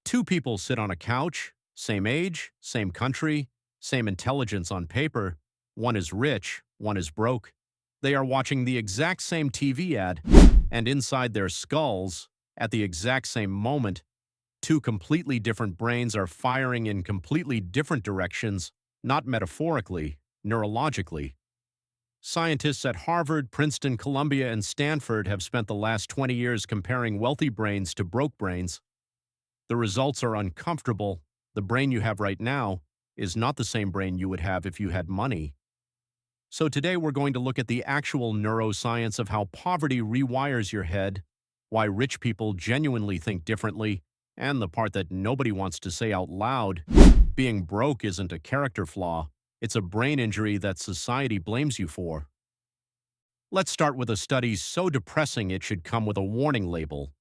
Two people sit on a couch, same age, same country, same intelligence on paper. One is rich, one is broke. They are watching the exact same TV ad, and inside their skulls, at the exact same moment, two completely different brains are firing in completely different directions, not metaphorically, neurologically. Scientists at Harvard, Princeton, Columbia, and Stanford have spent the last 20 years comparing wealthy brains to broke brains. The results are uncomfortable. The brain you have right now is not the same brain you would have if you had money. So today we're going to look at the actual neuroscience of how poverty rewires your head, why rich people genuinely think differently, and the part that nobody wants to say out loud: being broke isn't a character flaw, it's a brain injury that society blames you for. Let's start with a study so depressing it should come with a warning label.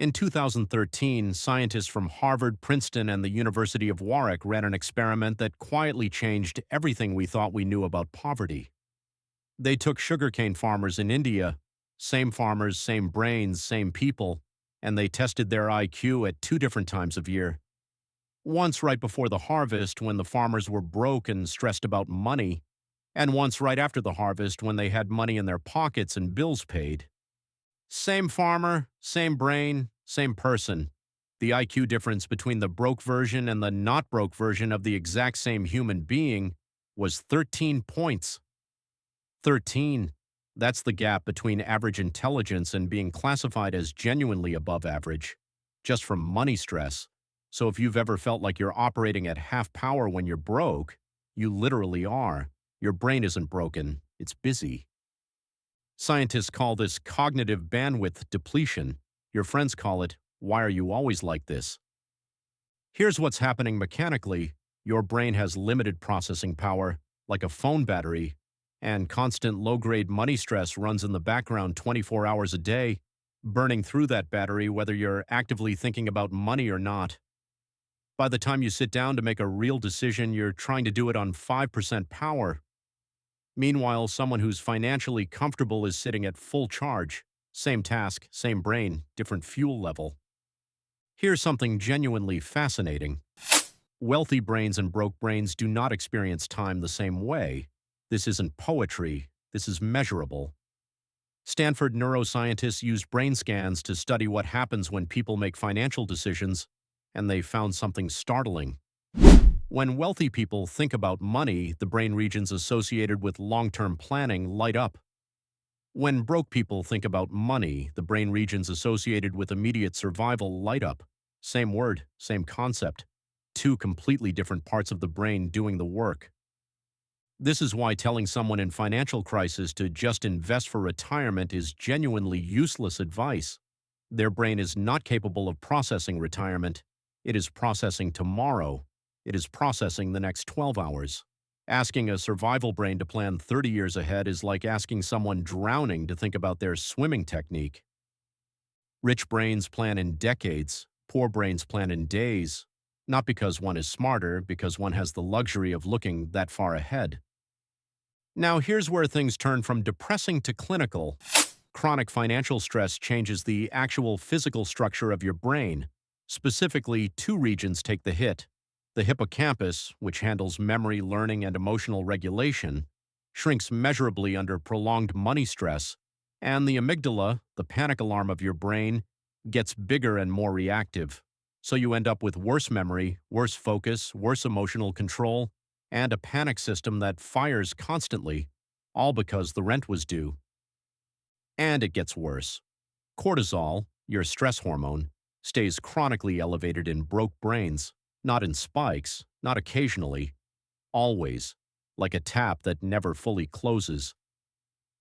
In 2013, scientists from Harvard, Princeton, and the University of Warwick ran an experiment that quietly changed everything we thought we knew about poverty. They took sugarcane farmers in India, same farmers, same brains, same people, and they tested their IQ at two different times of year. Once right before the harvest when the farmers were broke and stressed about money, and once right after the harvest when they had money in their pockets and bills paid. Same farmer, same brain, same person. The IQ difference between the broke version and the not broke version of the exact same human being was 13 points. 13. That's the gap between average intelligence and being classified as genuinely above average, just from money stress. So if you've ever felt like you're operating at half power when you're broke, you literally are. Your brain isn't broken, it's busy. Scientists call this cognitive bandwidth depletion. Your friends call it, "Why are you always like this?" Here's what's happening mechanically. Your brain has limited processing power, like a phone battery, and constant low-grade money stress runs in the background 24 hours a day, burning through that battery whether you're actively thinking about money or not. By the time you sit down to make a real decision, you're trying to do it on 5% power. Meanwhile, someone who's financially comfortable is sitting at full charge. Same task, same brain, different fuel level. Here's something genuinely fascinating. Wealthy brains and broke brains do not experience time the same way. This isn't poetry, this is measurable. Stanford neuroscientists used brain scans to study what happens when people make financial decisions, and they found something startling. When wealthy people think about money, the brain regions associated with long-term planning light up. When broke people think about money, the brain regions associated with immediate survival light up. Same word, same concept. Two completely different parts of the brain doing the work. This is why telling someone in financial crisis to just invest for retirement is genuinely useless advice. Their brain is not capable of processing retirement. It is processing tomorrow. It is processing the next 12 hours. Asking a survival brain to plan 30 years ahead is like asking someone drowning to think about their swimming technique. Rich brains plan in decades. Poor brains plan in days. Not because one is smarter, because one has the luxury of looking that far ahead. Now here's where things turn from depressing to clinical. Chronic financial stress changes the actual physical structure of your brain. Specifically, two regions take the hit. The hippocampus, which handles memory, learning, and emotional regulation, shrinks measurably under prolonged money stress, and the amygdala, the panic alarm of your brain, gets bigger and more reactive. So you end up with worse memory, worse focus, worse emotional control, and a panic system that fires constantly, all because the rent was due. And it gets worse. Cortisol, your stress hormone, stays chronically elevated in broke brains. Not in spikes, not occasionally, always, like a tap that never fully closes.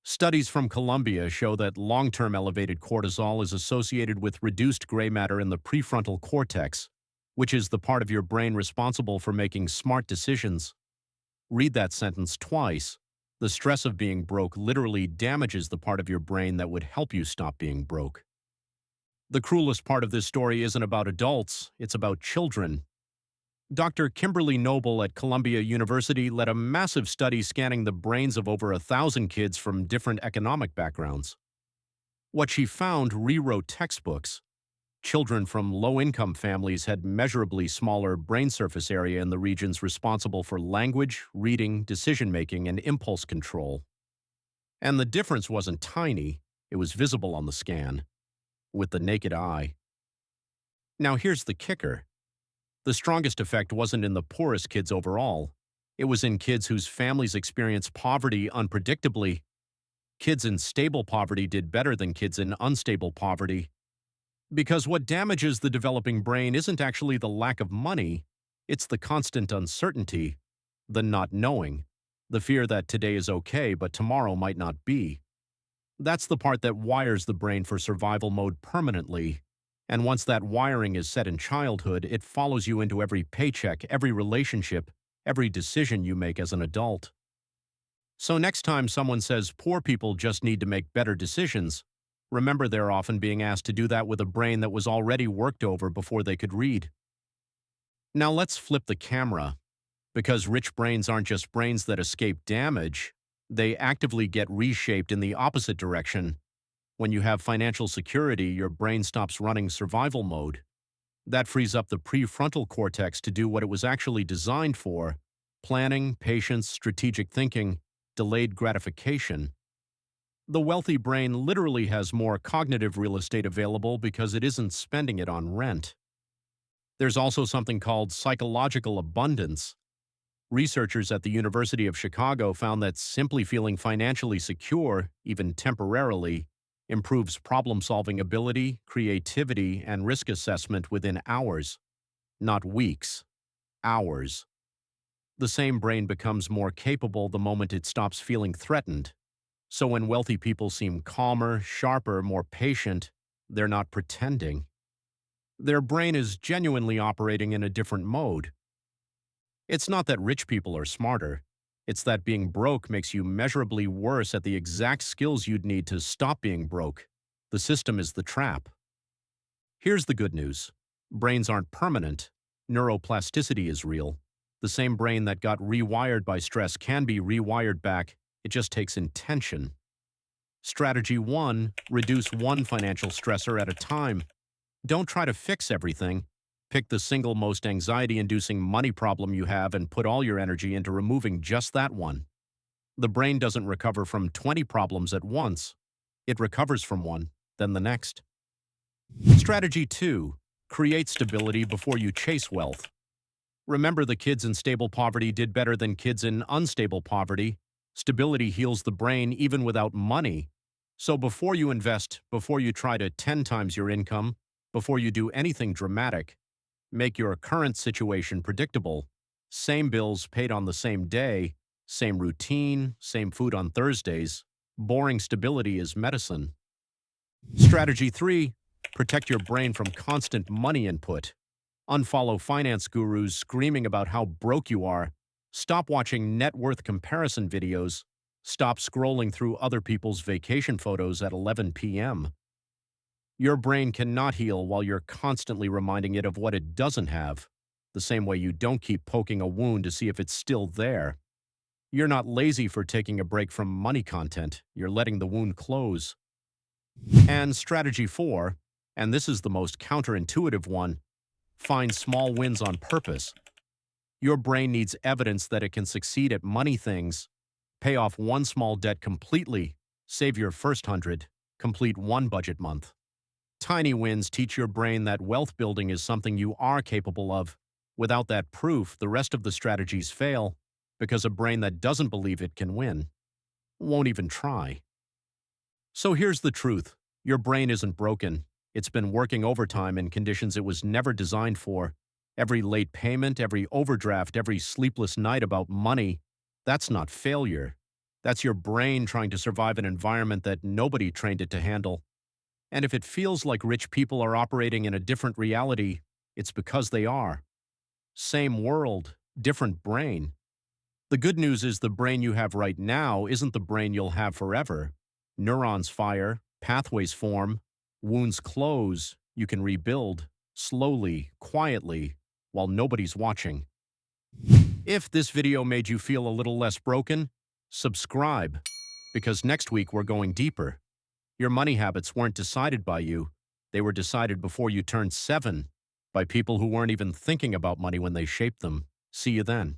Studies from Columbia show that long-term elevated cortisol is associated with reduced gray matter in the prefrontal cortex, which is the part of your brain responsible for making smart decisions. Read that sentence twice. The stress of being broke literally damages the part of your brain that would help you stop being broke. The cruelest part of this story isn't about adults, it's about children. Dr. Kimberly Noble at Columbia University led a massive study scanning the brains of over 1,000 kids from different economic backgrounds. What she found rewrote textbooks. Children from low-income families had measurably smaller brain surface area in the regions responsible for language, reading, decision-making, and impulse control. And the difference wasn't tiny, it was visible on the scan, with the naked eye. Now here's the kicker. The strongest effect wasn't in the poorest kids overall. It was in kids whose families experienced poverty unpredictably. Kids in stable poverty did better than kids in unstable poverty. Because what damages the developing brain isn't actually the lack of money, it's the constant uncertainty, the not knowing, the fear that today is okay but tomorrow might not be. That's the part that wires the brain for survival mode permanently. And once that wiring is set in childhood, it follows you into every paycheck, every relationship, every decision you make as an adult. So next time someone says poor people just need to make better decisions, remember they're often being asked to do that with a brain that was already worked over before they could read. Now let's flip the camera. Because rich brains aren't just brains that escape damage, they actively get reshaped in the opposite direction. When you have financial security, your brain stops running survival mode. That frees up the prefrontal cortex to do what it was actually designed for: planning, patience, strategic thinking, delayed gratification. The wealthy brain literally has more cognitive real estate available because it isn't spending it on rent. There's also something called psychological abundance. Researchers at the University of Chicago found that simply feeling financially secure, even temporarily, improves problem-solving ability, creativity, and risk assessment within hours, not weeks, hours. The same brain becomes more capable the moment it stops feeling threatened. So when wealthy people seem calmer, sharper, more patient, they're not pretending. Their brain is genuinely operating in a different mode. It's not that rich people are smarter. It's that being broke makes you measurably worse at the exact skills you'd need to stop being broke. The system is the trap. Here's the good news. Brains aren't permanent. Neuroplasticity is real. The same brain that got rewired by stress can be rewired back. It just takes intention. Strategy 1, reduce one financial stressor at a time. Don't try to fix everything. Pick the single most anxiety-inducing money problem you have and put all your energy into removing just that one. The brain doesn't recover from 20 problems at once. It recovers from one, then the next. Strategy 2, create stability before you chase wealth. Remember, the kids in stable poverty did better than kids in unstable poverty. Stability heals the brain even without money. So before you invest, before you try to 10 times your income, before you do anything dramatic, make your current situation predictable. Same bills paid on the same day, same routine, same food on Thursdays. Boring stability is medicine. Strategy 3, protect your brain from constant money input. Unfollow finance gurus screaming about how broke you are. Stop watching net worth comparison videos. Stop scrolling through other people's vacation photos at 11 p.m. Your brain cannot heal while you're constantly reminding it of what it doesn't have, the same way you don't keep poking a wound to see if it's still there. You're not lazy for taking a break from money content, you're letting the wound close. And strategy 4, and this is the most counterintuitive one, find small wins on purpose. Your brain needs evidence that it can succeed at money things. Pay off one small debt completely, save your first 100, complete one budget month. Tiny wins teach your brain that wealth building is something you are capable of. Without that proof, the rest of the strategies fail, because a brain that doesn't believe it can win won't even try. So here's the truth. Your brain isn't broken. It's been working overtime in conditions it was never designed for. Every late payment, every overdraft, every sleepless night about money, that's not failure. That's your brain trying to survive an environment that nobody trained it to handle. And if it feels like rich people are operating in a different reality, it's because they are. Same world, different brain. The good news is the brain you have right now isn't the brain you'll have forever. Neurons fire, pathways form, wounds close, you can rebuild, slowly, quietly, while nobody's watching. If this video made you feel a little less broken, subscribe, because next week we're going deeper. Your money habits weren't decided by you. They were decided before you turned 7 by people who weren't even thinking about money when they shaped them. See you then.